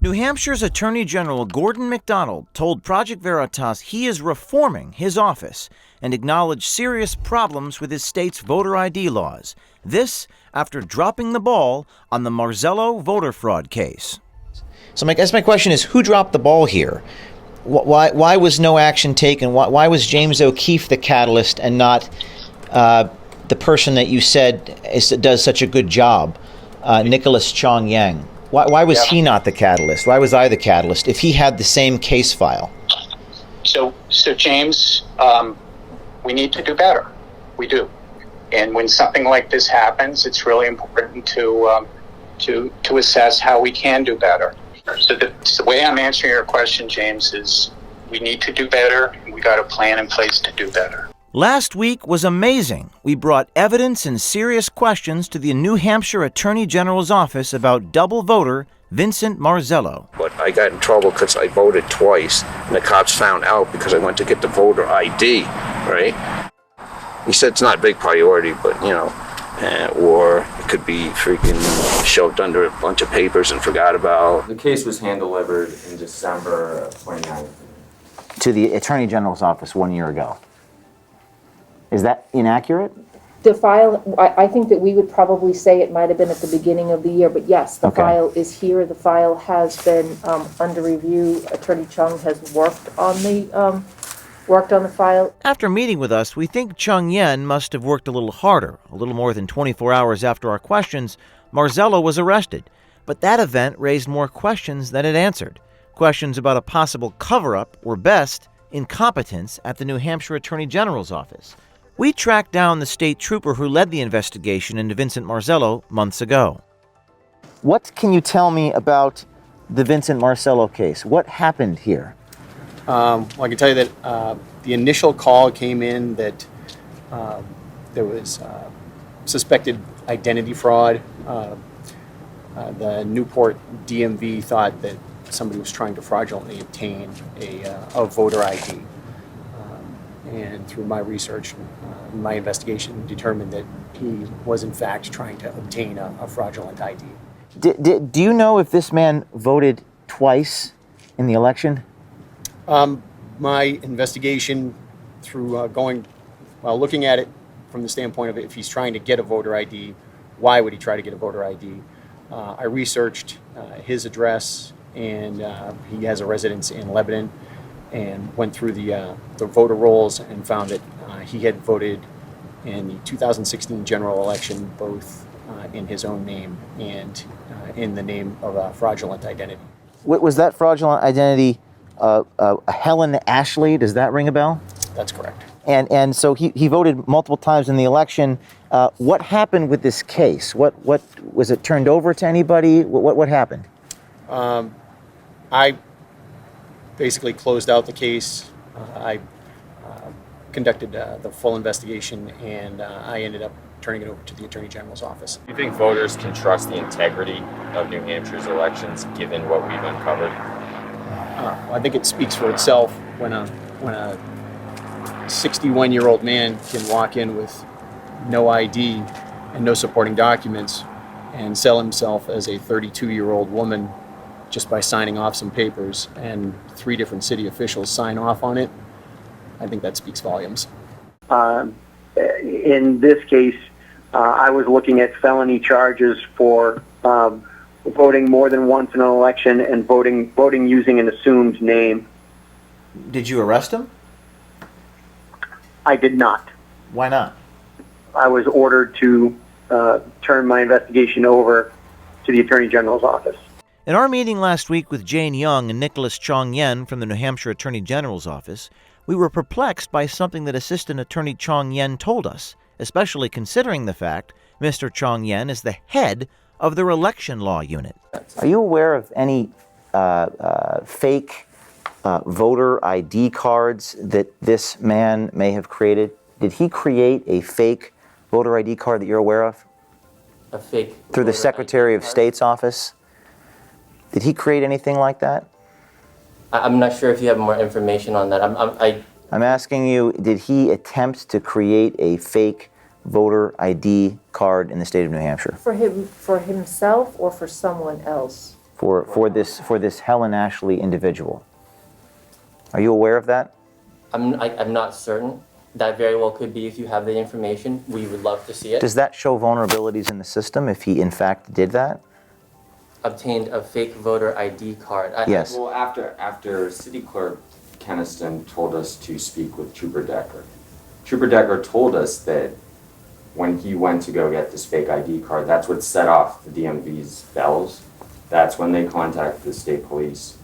New Hampshire's Attorney General Gordon MacDonald told Project Veritas he is reforming his office and acknowledged serious problems with his state's voter ID laws. This after dropping the ball on the Marzello voter fraud case. So I guess my question is, who dropped the ball here? Why was no action taken? Why was James O'Keefe the catalyst and not the person that you said does such a good job, Nicholas Chong-Yang? Why was he not the catalyst? Why was I the catalyst if he had the same case file? So James, we need to do better. We do. And when something like this happens, it's really important to assess how we can do better. So the way I'm answering your question, James, is we need to do better, and we got a plan in place to do better. Last week was amazing. We brought evidence and serious questions to the New Hampshire Attorney General's office about double voter Vincent Marzello. But I got in trouble because I voted twice, and the cops found out because I went to get the voter ID, right? He said it's not a big priority, but, or it could be freaking shoved under a bunch of papers and forgot about. The case was hand-delivered in December of 2019. To the Attorney General's office 1 year ago. Is that inaccurate? The file, I think that we would probably say it might have been at the beginning of the year, but yes, the file is here. The file has been under review. Attorney Chung has worked on the file. After meeting with us, we think Chung-Yen must have worked a little harder. A little more than 24 hours after our questions, Marzello was arrested. But that event raised more questions than it answered. Questions about a possible cover-up or, best, incompetence at the New Hampshire Attorney General's office. We tracked down the state trooper who led the investigation into Vincent Marzello months ago. What can you tell me about the Vincent Marzello case? What happened here? Well, I can tell you that the initial call came in that there was suspected identity fraud. The Newport DMV thought that somebody was trying to fraudulently obtain a voter ID. And through my research, my investigation determined that he was in fact trying to obtain a fraudulent ID. Do you know if this man voted twice in the election? My investigation through looking at it from the standpoint of if he's trying to get a voter ID, why would he try to get a voter ID? I researched his address, and he has a residence in Lebanon, and went through the voter rolls and found that he had voted in the 2016 general election, both in his own name and in the name of a fraudulent identity. Was that fraudulent identity Helen Ashley? Does that ring a bell? That's correct. And so he voted multiple times in the election. What happened with this case? What was it turned over to anybody? What happened? I basically closed out the case. I conducted the full investigation, and I ended up turning it over to the Attorney General's office. Do you think voters can trust the integrity of New Hampshire's elections given what we've uncovered? I think it speaks for itself when a 61-year-old man can walk in with no ID and no supporting documents and sell himself as a 32-year-old woman just by signing off some papers, and 3 different city officials sign off on it. I think that speaks volumes. In this case, I was looking at felony charges for voting more than once in an election and voting using an assumed name. Did you arrest him? I did not. Why not? I was ordered to turn my investigation over to the Attorney General's office. In our meeting last week with Jane Young and Nicholas Chong-Yen from the New Hampshire Attorney General's office, we were perplexed by something that Assistant Attorney Chong-Yen told us, especially considering the fact Mr. Chong-Yen is the head of their election law unit. Are you aware of any fake voter ID cards that this man may have created? Did he create a fake voter ID card that you're aware of? A fake? Through the Secretary of State's office? Did he create anything like that? I'm not sure if you have more information on that. I'm asking you, did he attempt to create a fake voter ID card in the state of New Hampshire? For himself or for someone else? for this Helen Ashley individual. Are you aware of that? I'm not certain. That very well could be. If you have the information, we would love to see it. Does that show vulnerabilities in the system if he in fact did that? Obtained a fake voter ID card. Yes. Well, after City Clerk Keniston told us to speak with Trooper Decker, Trooper Decker told us that when he went to go get this fake ID card, that's what set off the DMV's bells. That's when they contacted the state police.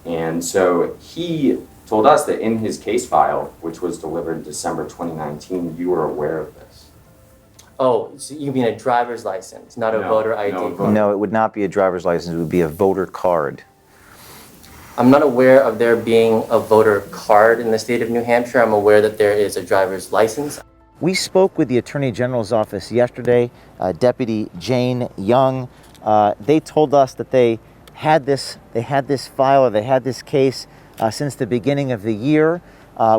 And so he told us that in his case file, which was delivered in December 2019, you were aware of this. Oh, so you mean a driver's license, not a voter ID? No, it would not be a driver's license. It would be a voter card. I'm not aware of there being a voter card in the state of New Hampshire. I'm aware that there is a driver's license. We spoke with the Attorney General's office yesterday, Deputy Jane Young. They told us that they had this file, or they had this case since the beginning of the year.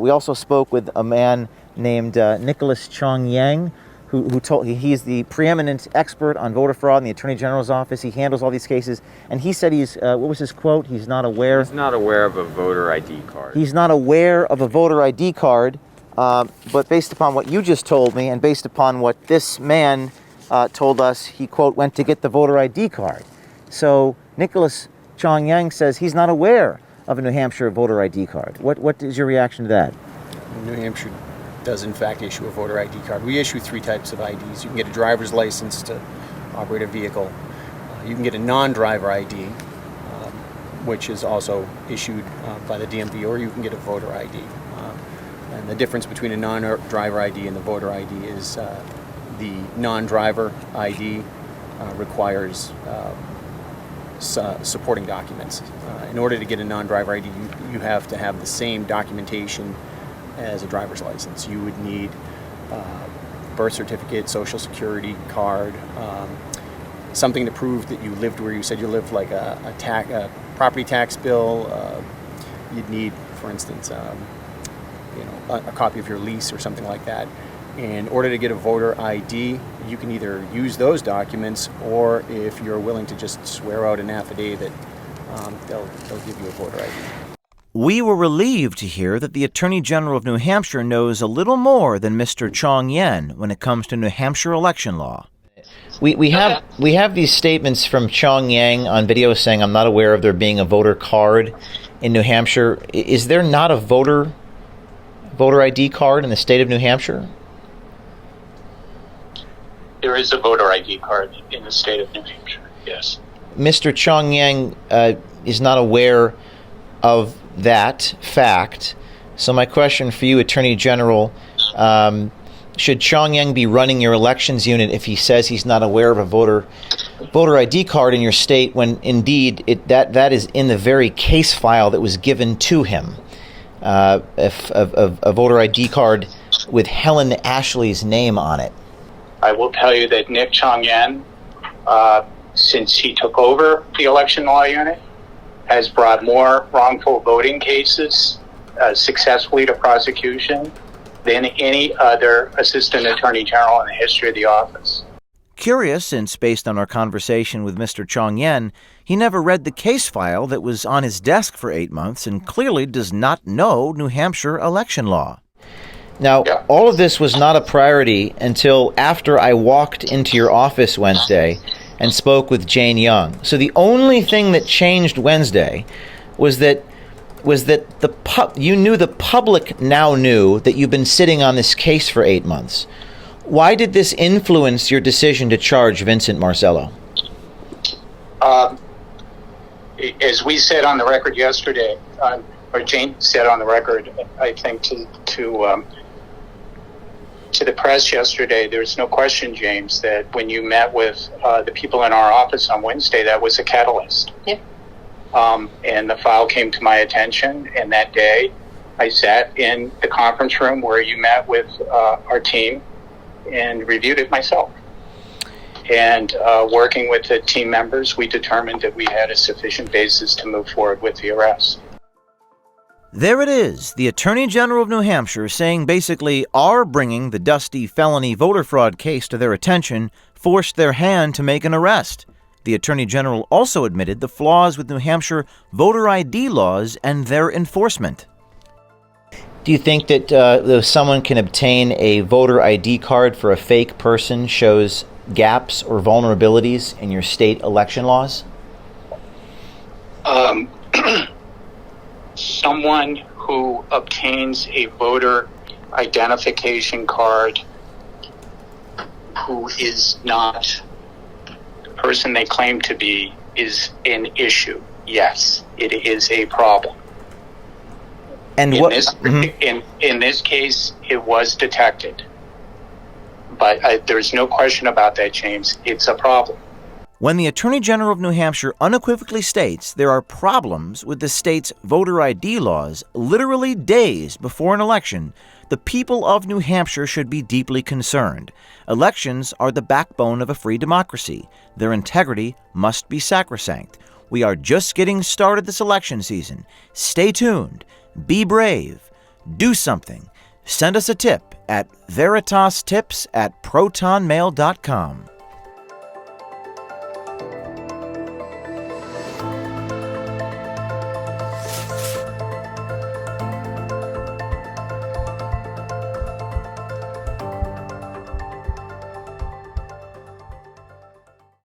We also spoke with a man named Nicholas Chong Yang, who told he's the preeminent expert on voter fraud in the Attorney General's office. He handles all these cases, and he said he's what was his quote? He's not aware. He's not aware of a voter ID card. He's not aware of a voter ID card, but based upon what you just told me, and based upon what this man told us, he quote went to get the voter ID card. So Nicholas Chong Yang says he's not aware of a New Hampshire voter ID card. What is your reaction to that? New Hampshire does in fact issue a voter ID card. We issue 3 types of IDs. You can get a driver's license to operate a vehicle. You can get a non-driver ID, which is also issued by the DMV, or you can get a voter ID. And the difference between a non-driver ID and the voter ID is the non-driver ID requires supporting documents. In order to get a non-driver ID, you have to have the same documentation as a driver's license. You would need birth certificate, social security card, something to prove that you lived where you said you lived, like a property tax bill. You'd need, for instance, a copy of your lease or something like that. In order to get a voter ID, you can either use those documents, or if you're willing to just swear out an affidavit, they'll give you a voter ID. We were relieved to hear that the Attorney General of New Hampshire knows a little more than Mr. Chong Yen when it comes to New Hampshire election law. We have these statements from Chong Yang on video saying, I'm not aware of there being a voter card in New Hampshire. Is there not a voter ID card in the state of New Hampshire? There is a voter ID card in the state of New Hampshire, yes. Mr. Chong Yang is not aware of that fact. So my question for you, Attorney General, should Chong Yang be running your elections unit if he says he's not aware of a voter ID card in your state, when indeed that is in the very case file that was given to him? A voter ID card with Helen Ashley's name on it. I will tell you that Nick Chong Yen, since he took over the election law unit, has brought more wrongful voting cases successfully to prosecution than any other assistant attorney general in the history of the office. Curious, since based on our conversation with Mr. Chong Yen, he never read the case file that was on his desk for 8 months and clearly does not know New Hampshire election law. Now, all of this was not a priority until after I walked into your office Wednesday and spoke with Jane Young. So the only thing that changed Wednesday was that you knew, the public now knew, that you've been sitting on this case for 8 months. Why did this influence your decision to charge Vincent Marcello? As we said on the record yesterday, or Jane said on the record, I think to the press yesterday, there's no question, James, that when you met with the people in our office on Wednesday, that was a catalyst. Yeah. And the file came to my attention, and that day I sat in the conference room where you met with our team and reviewed it myself. And working with the team members, we determined that we had a sufficient basis to move forward with the arrest. There it is, the Attorney General of New Hampshire saying basically our bringing the dusty felony voter fraud case to their attention forced their hand to make an arrest. The Attorney General also admitted the flaws with New Hampshire voter ID laws and their enforcement. Do you think that if someone can obtain a voter ID card for a fake person shows gaps or vulnerabilities in your state election laws? Someone who obtains a voter identification card who is not the person they claim to be is an issue. Yes, it is a problem. And in what? This, in this case, it was detected. But there's no question about that, James. It's a problem. When the Attorney General of New Hampshire unequivocally states there are problems with the state's voter ID laws literally days before an election, the people of New Hampshire should be deeply concerned. Elections are the backbone of a free democracy. Their integrity must be sacrosanct. We are just getting started this election season. Stay tuned. Be brave. Do something. Send us a tip at veritastips@protonmail.com.